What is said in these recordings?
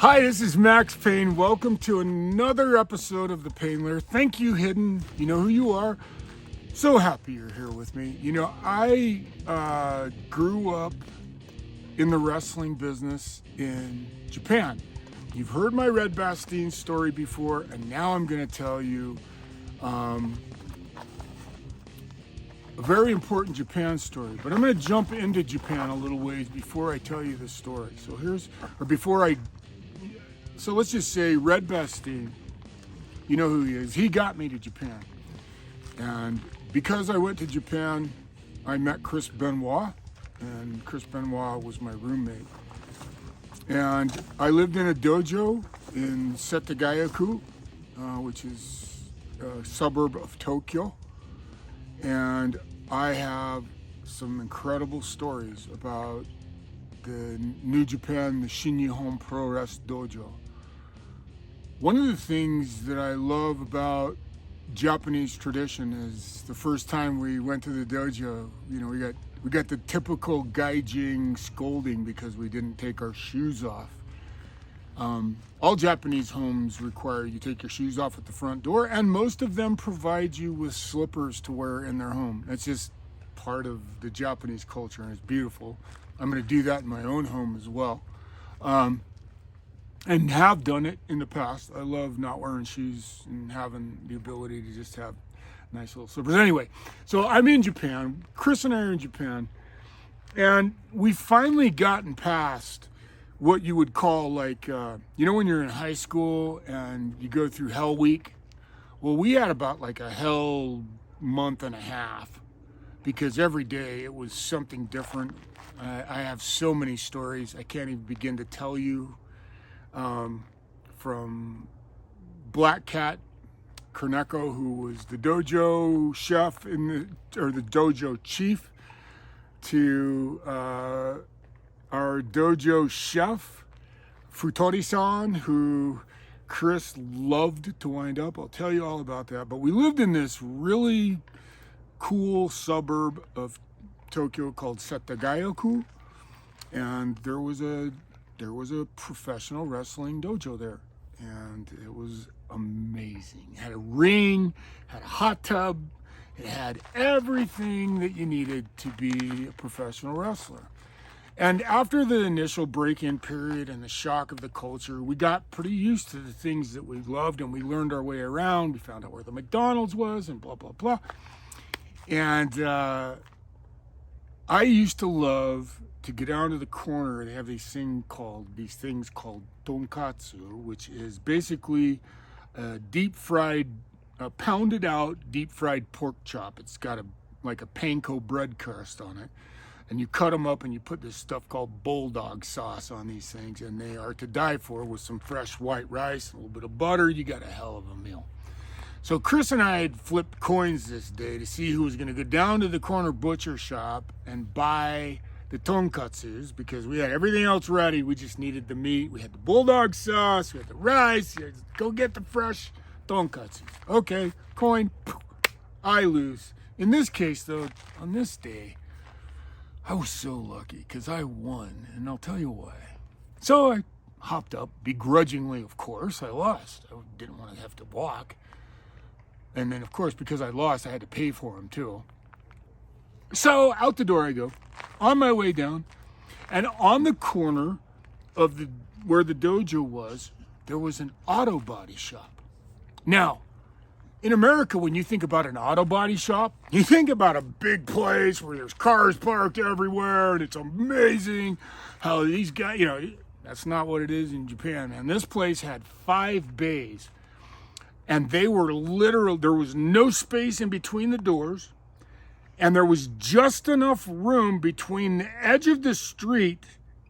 Hi, this is Max Payne. Welcome to another episode of The Pain Lair. Thank you, Hidden. You know who you are. So happy you're here with me. I grew up in the wrestling business in Japan. You've heard my Red Bastien story before, and now I'm going to tell you a very important Japan story. But I'm going to jump into Japan a little ways before I tell you the story. So let's just say Red Bastien, you know who he is. He got me to Japan. And because I went to Japan, I met Chris Benoit, and Chris Benoit was my roommate. And I lived in a dojo in Setagaya-ku, which is a suburb of Tokyo. And I have some incredible stories about the New Japan, the Shin-Nihon Pro Wrest Dojo. One of the things that I love about Japanese tradition is the first time we went to the dojo, we got the typical gaijin scolding because we didn't take our shoes off. All Japanese homes require you take your shoes off at the front door, and most of them provide you with slippers to wear in their home. That's just part of the Japanese culture, and it's beautiful. I'm going to do that in my own home as well. And have done it in the past. I love not wearing shoes and having the ability to just have nice little slippers. Anyway, so I'm in Japan. Chris and I are in Japan. And we've finally gotten past what you would call when you're in high school and you go through Hell Week. Well, we had about like a hell month and a half because every day it was something different. I have so many stories I can't even begin to tell you. From Black Cat Korneko, who was the dojo chef the dojo chief, to our dojo chef, Futori-san, who Chris loved to wind up. I'll tell you all about that. But we lived in this really cool suburb of Tokyo called Setagaya-ku, and there was a professional wrestling dojo there, and it was amazing. It had a ring, had a hot tub, it had everything that you needed to be a professional wrestler. And after the initial break-in period and the shock of the culture, we got pretty used to the things that we loved, and we learned our way around. We found out where the McDonald's was and blah, blah, blah. And I used to love to get down to the corner and have these things called tonkatsu, which is basically a pounded out deep fried pork chop. It's got a panko bread crust on it, and you cut them up and you put this stuff called bulldog sauce on these things, and they are to die for with some fresh white rice, a little bit of butter. You got a hell of a meal. So Chris and I had flipped coins this day to see who was going to go down to the corner butcher shop and buy the tonkatsus, because we had everything else ready. We just needed the meat. We had the bulldog sauce, we had the rice. Go get the fresh tonkatsus. Okay, coin. I lose. In this case, though, on this day, I was so lucky because I won, and I'll tell you why. So I hopped up, begrudgingly, of course. I lost. I didn't want to have to walk. And then, of course, because I lost, I had to pay for them, too. So out the door I go, on my way down, and on the corner of where the dojo was, there was an auto body shop. Now, in America, when you think about an auto body shop, you think about a big place where there's cars parked everywhere, and it's amazing how these guys, that's not what it is in Japan, man. This place had 5 bays, and they were there was no space in between the doors. And there was just enough room between the edge of the street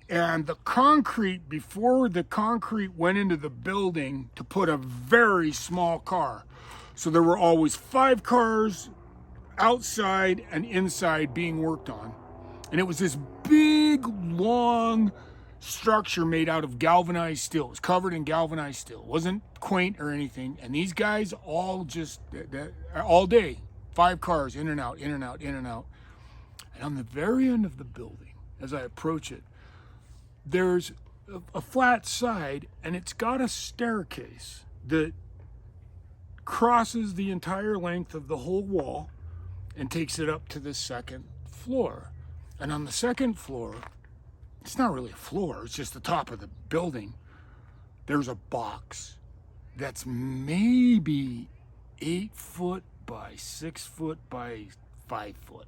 and the concrete before the concrete went into the building to put a very small car. So there were always 5 cars outside and inside being worked on. And it was this big, long structure made out of galvanized steel. It was covered in galvanized steel. It wasn't quaint or anything. And these guys all day, 5 cars, in and out, in and out, in and out. And on the very end of the building, as I approach it, there's a flat side, and it's got a staircase that crosses the entire length of the whole wall and takes it up to the second floor. And on the second floor, it's not really a floor, it's just the top of the building. There's a box that's maybe 8 foot by 6 foot by 5 foot.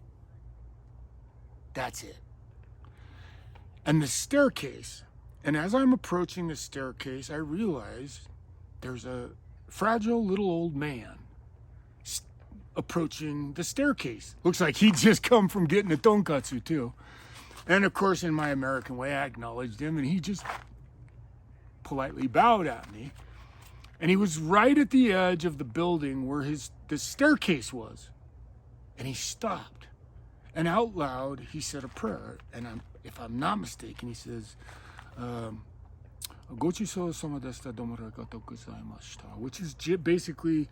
That's it. And the staircase, and as I'm approaching the staircase, I realize there's a fragile little old man approaching the staircase. Looks like he'd just come from getting a tonkatsu too. And of course, in my American way, I acknowledged him, and he just politely bowed at me. And he was right at the edge of the building where the staircase was. And he stopped. And out loud, he said a prayer. And if I'm not mistaken, he says, "Gochiso sama deshita, domo arigatou gozaimashita," which is basically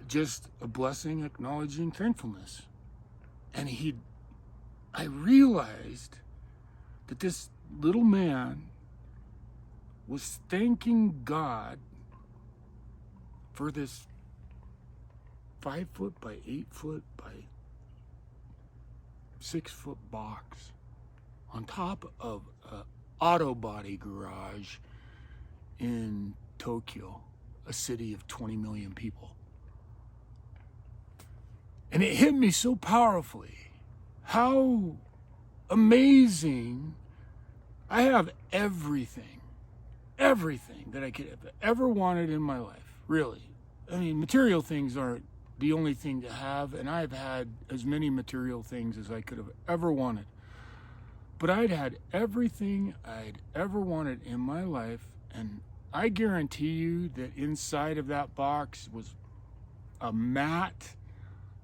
just a blessing, acknowledging thankfulness. And I realized that this little man was thanking God for this 5 foot by 8 foot by 6 foot box on top of an auto body garage in Tokyo, a city of 20 million people. And it hit me so powerfully how amazing. I have everything that I could have ever wanted in my life, really. I mean, material things aren't the only thing to have, and I've had as many material things as I could have ever wanted. But I'd had everything I'd ever wanted in my life, and I guarantee you that inside of that box was a mat,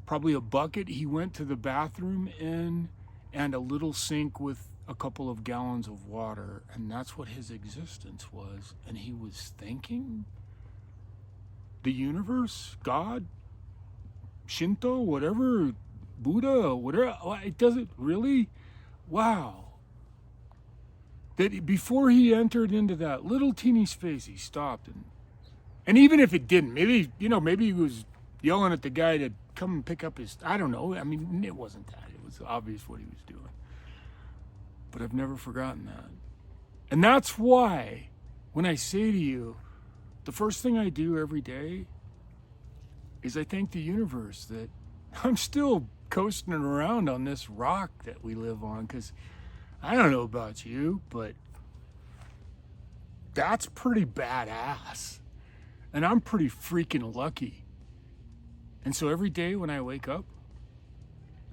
probably a bucket he went to the bathroom in, and a little sink with a couple of gallons of water, and that's what his existence was. And he was thanking the universe, God, Shinto, whatever, Buddha, whatever. It doesn't really, wow. That before he entered into that little teeny space, he stopped, and even if it didn't, maybe he was yelling at the guy to come and pick up his, I don't know. I mean, it wasn't that. It was obvious what he was doing. But I've never forgotten that. And that's why when I say to you, the first thing I do every day is I thank the universe that I'm still coasting around on this rock that we live on, because I don't know about you, but that's pretty badass. And I'm pretty freaking lucky. And so every day when I wake up,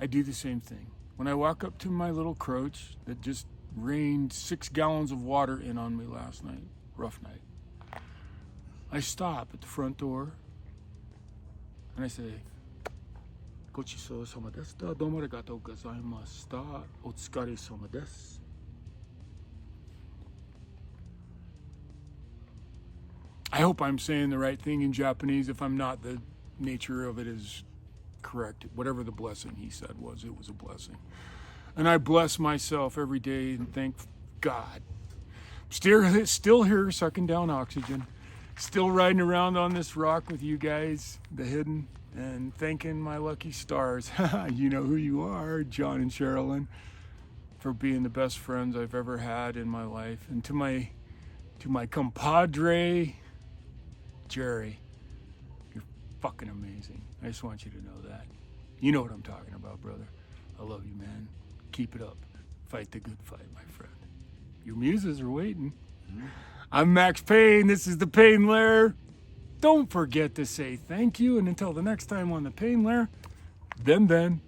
I do the same thing. When I walk up to my little crotch that just rained 6 gallons of water in on me last night, rough night, I stop at the front door and I say, "Gochiso sama deshita, domo arigatou gozaimashita, otsukare sama desu." I hope I'm saying the right thing in Japanese. If I'm not, the nature of it is correct. Whatever the blessing he said was, it was a blessing. And I bless myself every day and thank God. Still here sucking down oxygen. Still riding around on this rock with you guys, the hidden, and thanking my lucky stars. You know who you are, John and Sherilyn, for being the best friends I've ever had in my life. And to my compadre, Jerry, you're fucking amazing. I just want you to know that. You know what I'm talking about, brother. I love you, man. Keep it up. Fight the good fight, my friend. Your muses are waiting. I'm Max Payne. This is the Pain Lair. Don't forget to say thank you. And until the next time on the Pain Lair, then.